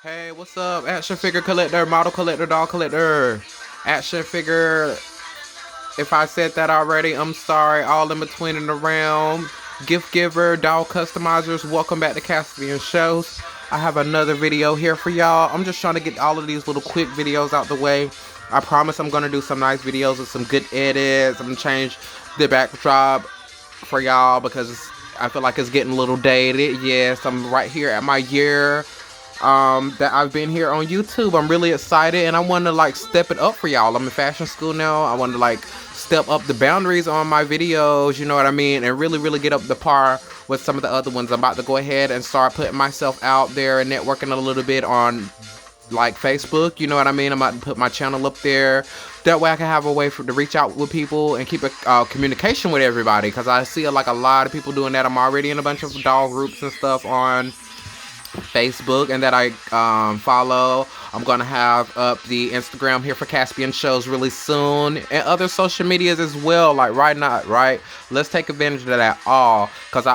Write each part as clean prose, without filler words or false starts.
Hey, what's up? Action figure collector, model collector, doll collector, action figure. If I said that already, I'm sorry. All in between and around. Gift giver, doll customizers, welcome back to Caspian Shows. I have another video here for y'all. I'm just trying to get all of these little quick videos out the way. I promise I'm gonna do some nice videos with some good edits. I'm gonna change the backdrop for y'all because I feel like it's getting a little dated. Yes, I'm right here at my year that I've been here on YouTube. I'm really excited and I want to like step it up for y'all. I'm in fashion school now. I want to like step up the boundaries on my videos, you know what I mean, and really get up the par with some of the other ones. I'm about to go ahead and start putting myself out there and networking a little bit on like Facebook, you know what I mean. I'm about to put my channel up there. That way I can have a way to reach out with people and keep a communication with everybody, because I see like a lot of people doing that. I'm already in a bunch of doll groups and stuff on Facebook and that I follow. I'm gonna have up the Instagram here for Caspian Shows really soon, and other social medias as well, like right. Let's take advantage of that all, because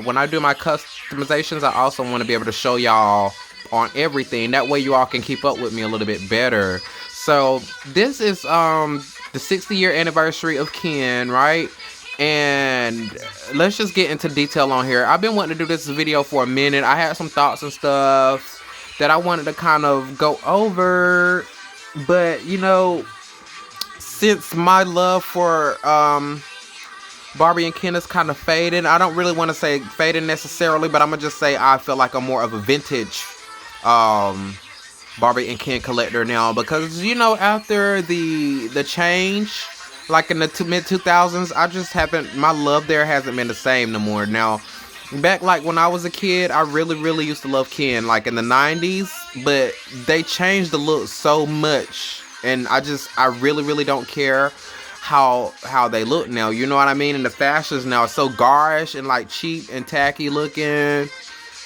when I do my customizations, I also want to be able to show y'all on everything. That way you all can keep up with me a little bit better. So this is the 60-year anniversary of Ken, right? And let's just get into detail on here. I've been wanting to do this video for a minute. I had some thoughts and stuff that I wanted to kind of go over, but you know, since my love for Barbie and Ken is kind of fading, I don't really want to say fading necessarily, but I'm gonna just say I feel like I'm more of a vintage Barbie and Ken collector now, because you know, after the change, like in the mid 2000s, I just haven't, my love there hasn't been the same no more. Now, back like when I was a kid, I really used to love Ken, like in the 90s, but they changed the look so much, and I really don't care how they look now, you know what I mean? And the fashions now are so garish and like cheap and tacky looking.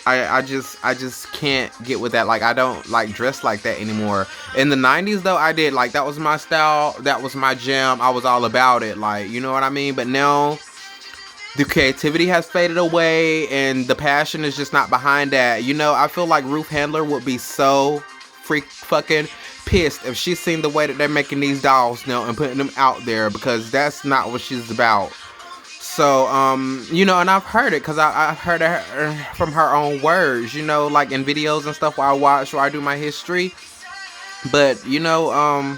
I just can't get with that. Like, I don't like dress like that anymore. In the 90s though, I did. Like, that was my style, that was my jam, I was all about it, like, you know what I mean? But now the creativity has faded away and the passion is just not behind that. You know, I feel like Ruth Handler would be so fucking pissed if she's seen the way that they're making these dolls now and putting them out there, because that's not what she's about. So, you know, and I've heard it, because I've heard it from her own words, you know, like in videos and stuff where I watch, where I do my history. But, you know,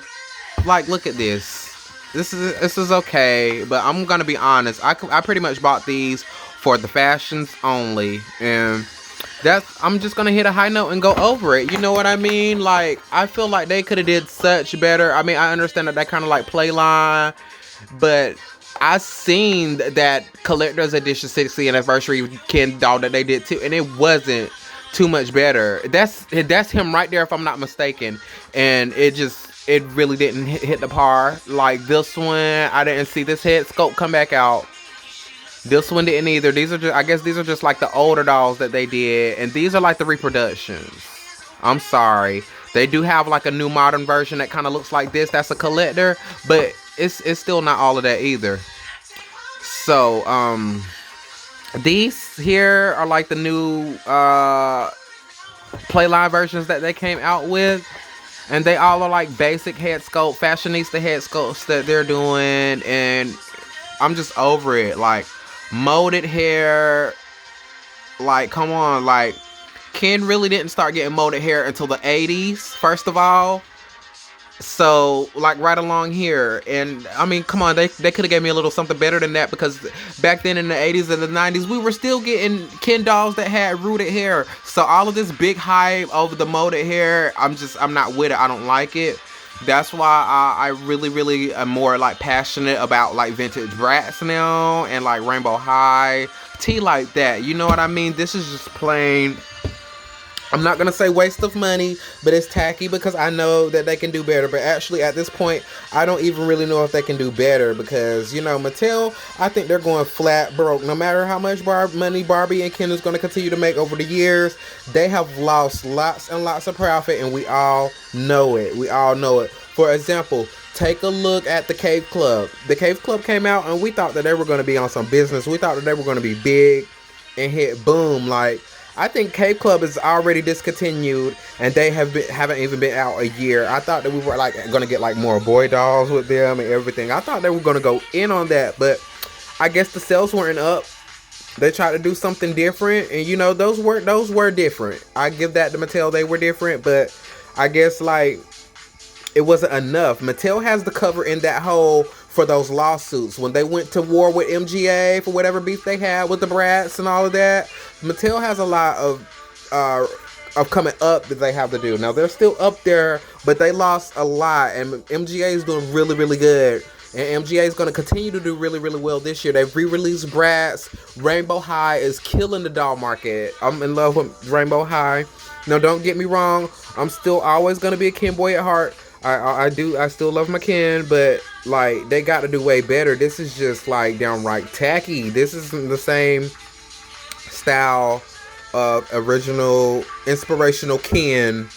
like, look at this. This is okay, but I'm gonna be honest. I pretty much bought these for the fashions only, and I'm just gonna hit a high note and go over it. You know what I mean? Like, I feel like they could have did such better. I mean, I understand that kind of like play line, but I seen that collector's edition 60th anniversary Ken doll that they did too, and it wasn't too much better. That's him right there, if I'm not mistaken, and it really didn't hit the par. Like this one, I didn't see this head sculpt come back out. This one didn't either. These are just, I guess these are just like the older dolls that they did, and these are like the reproductions. I'm sorry. They do have like a new modern version that kind of looks like this. That's a collector, but it's still not all of that either. So these here are like the new playline versions that they came out with, and they all are like basic head sculpt, fashionista head sculpts that they're doing, and I'm just over it. Like, molded hair, like, come on. Like, Ken really didn't start getting molded hair until the 80s, first of all. So, like, right along here. And I mean, come on, they could have gave me a little something better than that, because back then in the 80s and the 90s, we were still getting Ken dolls that had rooted hair. So all of this big hype over the molded hair, I'm not with it. I don't like it. That's why I really am more like passionate about like vintage Bratz now, and like Rainbow High tea like that. You know what I mean? This is just plain, I'm not going to say waste of money, but it's tacky, because I know that they can do better. But actually, at this point, I don't even really know if they can do better, because, you know, Mattel, I think they're going flat broke. No matter how much money Barbie and Ken is going to continue to make over the years, they have lost lots and lots of profit, and we all know it. We all know it. For example, take a look at the Cave Club. The Cave Club came out, and we thought that they were going to be on some business. We thought that they were going to be big and hit boom. Like, I think Cape Club is already discontinued, and they haven't even been out a year. I thought that we were like gonna get like more boy dolls with them and everything. I thought they were gonna go in on that, but I guess the sales weren't up. They tried to do something different, and you know those were different. I give that to Mattel; they were different, but I guess like it wasn't enough. Mattel has the cover in that hole for those lawsuits when they went to war with MGA for whatever beef they had with the Bratz and all of that. Mattel has a lot of coming up that they have to do. Now they're still up there, but they lost a lot, and MGA is doing really, really good. And MGA is going to continue to do really, really well this year. They've re-released Bratz. Rainbow High is killing the doll market. I'm in love with Rainbow High. Now, don't get me wrong. I'm still always going to be a Ken boy at heart. I still love my Ken, but like they got to do way better. This is just like downright tacky. This isn't the same style of original inspirational Ken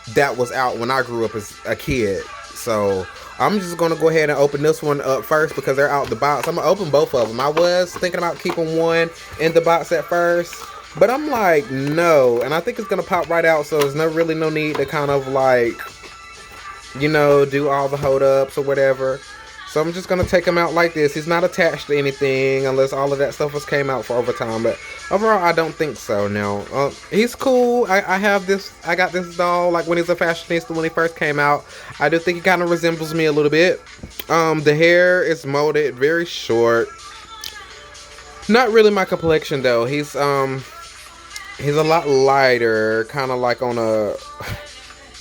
that was out when I grew up as a kid. So I'm just gonna go ahead and open this one up first because they're out the box. I'm gonna open both of them. I was thinking about keeping one in the box at first, but I'm like, no. And I think it's gonna pop right out, so there's really no need to kind of like, you know, do all the hold ups or whatever. So I'm just gonna take him out like this. He's not attached to anything unless all of that stuff came out for overtime. But overall, I don't think so. No, he's cool. I have this. I got this doll like when he's a fashionista when he first came out. I do think he kind of resembles me a little bit. The hair is molded very short. Not really my complexion though. He's a lot lighter, kind of like on a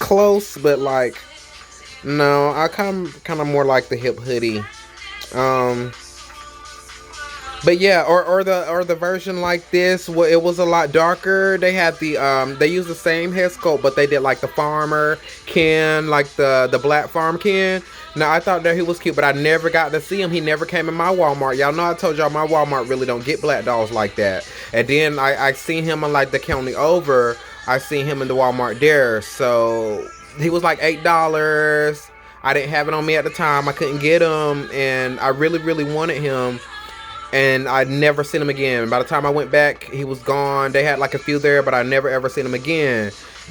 close, but like. No, I kind of more like the hip hoodie. But yeah, or the version like this, well, it was a lot darker. They had the they used the same head sculpt, but they did like the farmer Ken, like the black farm Ken. Now I thought that he was cute, but I never got to see him. He never came in my Walmart. Y'all know I told y'all my Walmart really don't get black dolls like that. And then I seen him on like the county over. I seen him in the Walmart there, so. He was like $8. I didn't have it on me at the time. I couldn't get him, and I really, really wanted him, and I never seen him again. By the time I went back, he was gone. They had like a few there, but I never ever seen him again.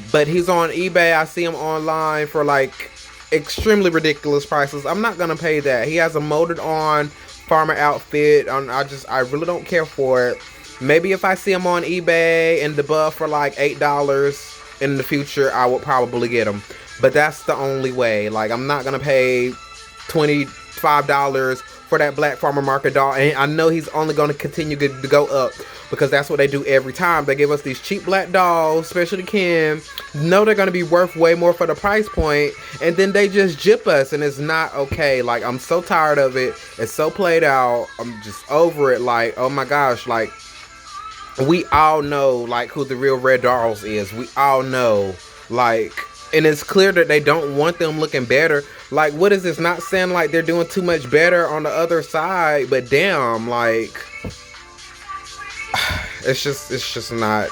But he's on eBay. I see him online for like extremely ridiculous prices. I'm not gonna pay that. He has a molded on farmer outfit. I really don't care for it. Maybe if I see him on eBay and the buff for like $8. In the future, I would probably get them, but that's the only way. Like, I'm not gonna pay $25 for that Black Farmer Market doll, and I know he's only gonna continue to go up because that's what they do every time. They give us these cheap black dolls, especially Ken. Know they're gonna be worth way more for the price point, and then they just jip us, and it's not okay. Like, I'm so tired of it. It's so played out. I'm just over it. Like, oh my gosh, like. We all know, like, who the real Red Dolls is. We all know, like, and it's clear that they don't want them looking better. Like, what is this? Not saying, like, they're doing too much better on the other side, but damn, like, it's just not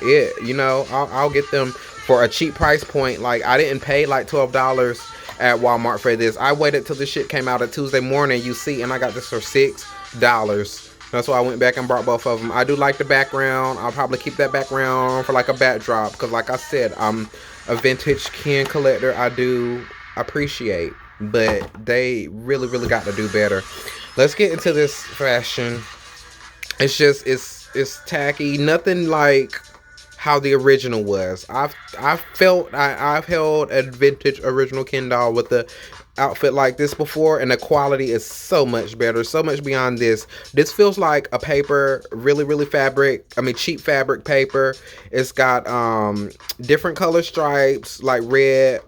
it, you know? I'll get them for a cheap price point. Like, I didn't pay, like, $12 at Walmart for this. I waited till this shit came out at Tuesday morning, you see, and I got this for $6. That's why I went back and brought both of them. I do like the background. I'll probably keep that background for like a backdrop. Because like I said, I'm a vintage Ken collector. I do appreciate. But they really, really got to do better. Let's get into this fashion. It's just, it's tacky. Nothing like how the original was. I've held a vintage original Ken doll with the outfit like this before, and the quality is so much better, so much beyond this. This feels like a paper, really cheap fabric paper. It's got different color stripes, like red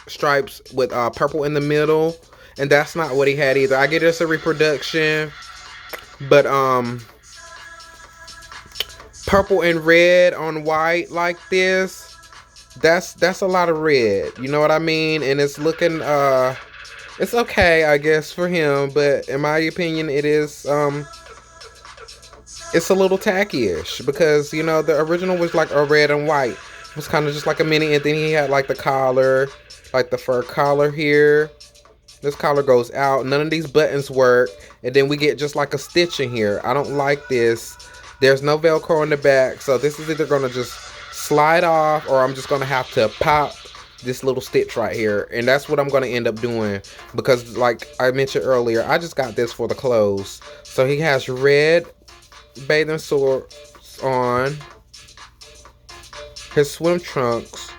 stripes with purple in the middle, and that's not what he had either. I get it's a reproduction, but purple and red on white like this, that's a lot of red, you know what I mean? And it's looking it's okay, I guess, for him, but in my opinion, it is, it's a little tacky-ish, because, you know, the original was like a red and white. It was kind of just like a mini, and then he had like the collar, like the fur collar here. This collar goes out. None of these buttons work, and then we get just like a stitch in here. I don't like this. There's no Velcro in the back, so this is either going to just slide off, or I'm just going to have to pop this little stitch right here. And that's what I'm going to end up doing, because like I mentioned earlier, I just got this for the clothes. So he has red bathing shorts on, his swim trunks,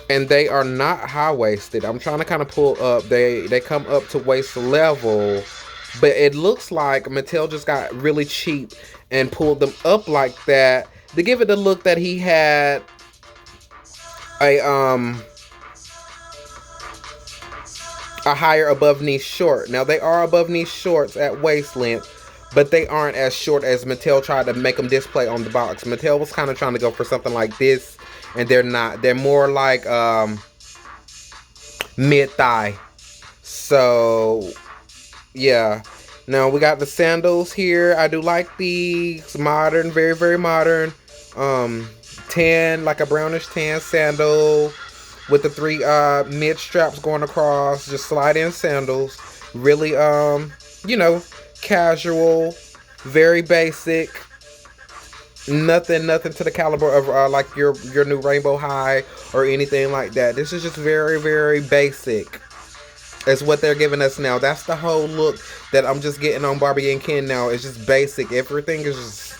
and they are not high-waisted. I'm trying to kind of pull up. They come up to waist level, but it looks like Mattel just got really cheap and pulled them up like that to give it the look that he had a higher above knee short. Now they are above knee shorts at waist length, but they aren't as short as Mattel tried to make them display on the box. Mattel was kind of trying to go for something like this, and they're not. They're more like mid-thigh. So yeah. Now we got the sandals here. I do like these. Modern, very, very modern. Tan, like a brownish tan sandal with the 3 mid straps going across. Just slide in sandals. Really, you know, casual, very basic. Nothing to the caliber of like your new Rainbow High or anything like that. This is just very, very basic. Is what they're giving us now. That's the whole look that I'm just getting on Barbie and Ken now. It's just basic. Everything is just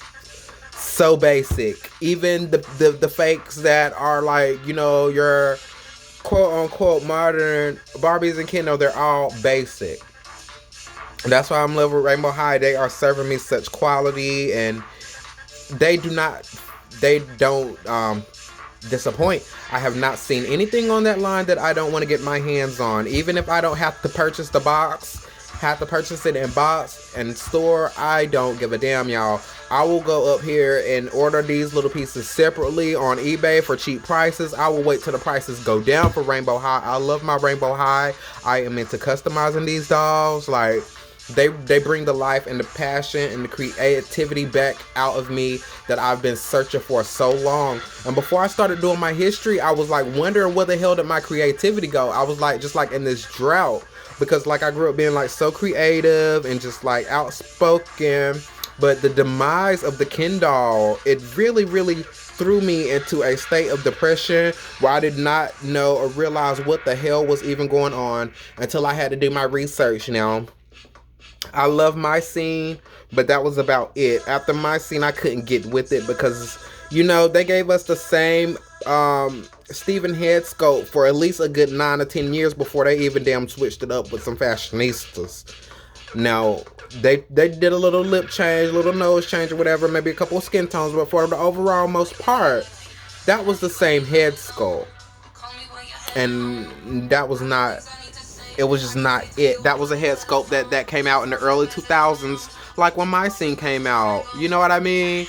so basic. Even the fakes that are like, you know, your quote unquote modern Barbies and Ken, they're all basic. That's why I'm loving Rainbow High. They are serving me such quality, and they don't disappoint. I have not seen anything on that line that I don't want to get my hands on. Even if I don't have to purchase the box, have to purchase it in box and store, I don't give a damn, y'all. I will go up here and order these little pieces separately on eBay for cheap prices. I will wait till the prices go down for Rainbow High. I love my Rainbow High. I am into customizing these dolls. Like, they bring the life and the passion and the creativity back out of me that I've been searching for so long. And before I started doing my history, I was like wondering where the hell did my creativity go. I was like just like in this drought, because like I grew up being like so creative and just like outspoken. But the demise of the Ken doll, it really threw me into a state of depression where I did not know or realize what the hell was even going on until I had to do my research. Now, I love My Scene, but that was about it. After My Scene, I couldn't get with it because, you know, they gave us the same Steven head sculpt for at least a good 9 or 10 years before they even damn switched it up with some fashionistas. Now, they did a little lip change, little nose change or whatever, maybe a couple of skin tones, but for the overall most part, that was the same head sculpt. And that was not... It was just not it. That was a head sculpt that came out in the early 2000s, like when My Scene came out. You know what I mean?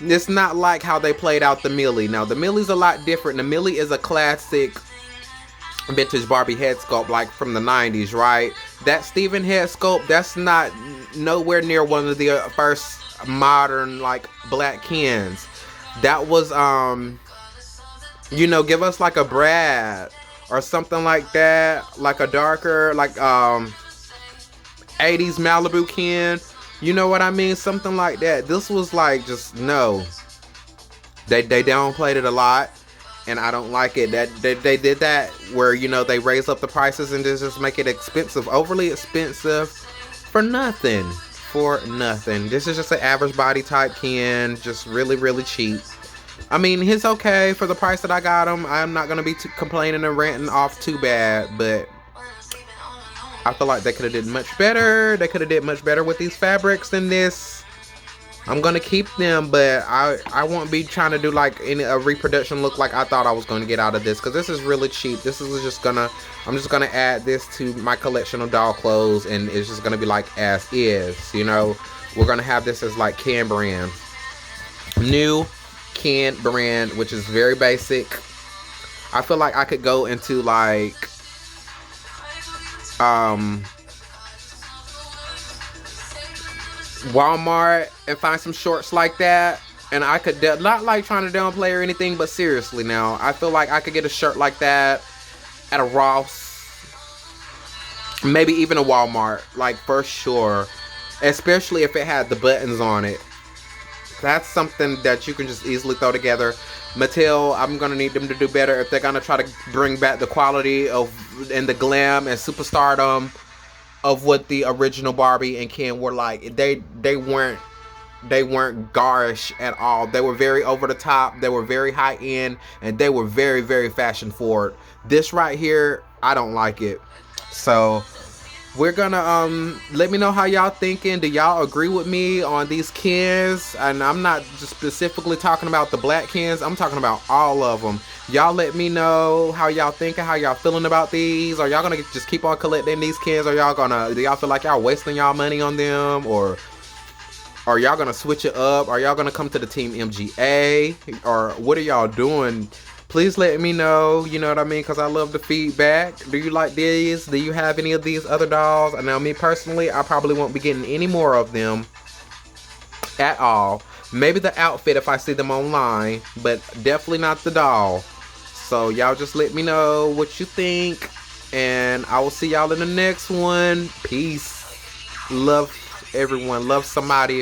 It's not like how they played out the Millie. Now, the Millie's a lot different. The Millie is a classic vintage Barbie head sculpt, like from the 90s, right? That Steven head sculpt, that's not nowhere near one of the first modern, like, black Kens. That was, you know, give us like a Brad or something like that, like a darker, like 80s Malibu Ken, you know what I mean, something like that. This was like just no. They downplayed it a lot, and I don't like it. That they did that where, you know, they raise up the prices and just make it expensive, overly expensive for nothing, This is just an average body type Ken, just really cheap. I mean, he's okay for the price that I got him. I'm not going to be complaining and ranting off too bad, but I feel like they could have did much better. They could have did much better with these fabrics than this. I'm going to keep them, but I won't be trying to do like a reproduction look like I thought I was going to get out of this, because this is really cheap. This is just going to, I'm just going to add this to my collection of doll clothes, and it's just going to be like as is, you know. We're going to have this as like Ken brand. New Ken brand, which is very basic. I feel like I could go into like Walmart and find some shorts like that, and I could not like trying to downplay or anything, but seriously now, I feel like I could get a shirt like that at a Ross, maybe even a Walmart, like for sure. especially if it had the buttons on it. That's something that you can just easily throw together. Mattel, I'm gonna need them to do better if they're gonna try to bring back the quality of and the glam and superstardom of what the original Barbie and Ken were like. They weren't garish at all. They were very over the top. They were very high end, and they were very, very fashion forward. This right here, I don't like it. So we're gonna let me know how y'all thinking. Do y'all agree with me on these Kens? And I'm not just specifically talking about the black Kens. I'm talking about all of them. Y'all let me know how y'all thinking, how y'all feeling about these. Are y'all gonna just keep on collecting these Kens? Or do y'all feel like y'all wasting y'all money on them? Or are y'all gonna switch it up? Are y'all gonna come to the team MGA? Or what are y'all doing? Please let me know, you know what I mean? Because I love the feedback. Do you like these? Do you have any of these other dolls? And now me personally, I probably won't be getting any more of them at all. Maybe the outfit if I see them online, but definitely not the doll. So y'all just let me know what you think. And I will see y'all in the next one. Peace. Love everyone. Love somebody if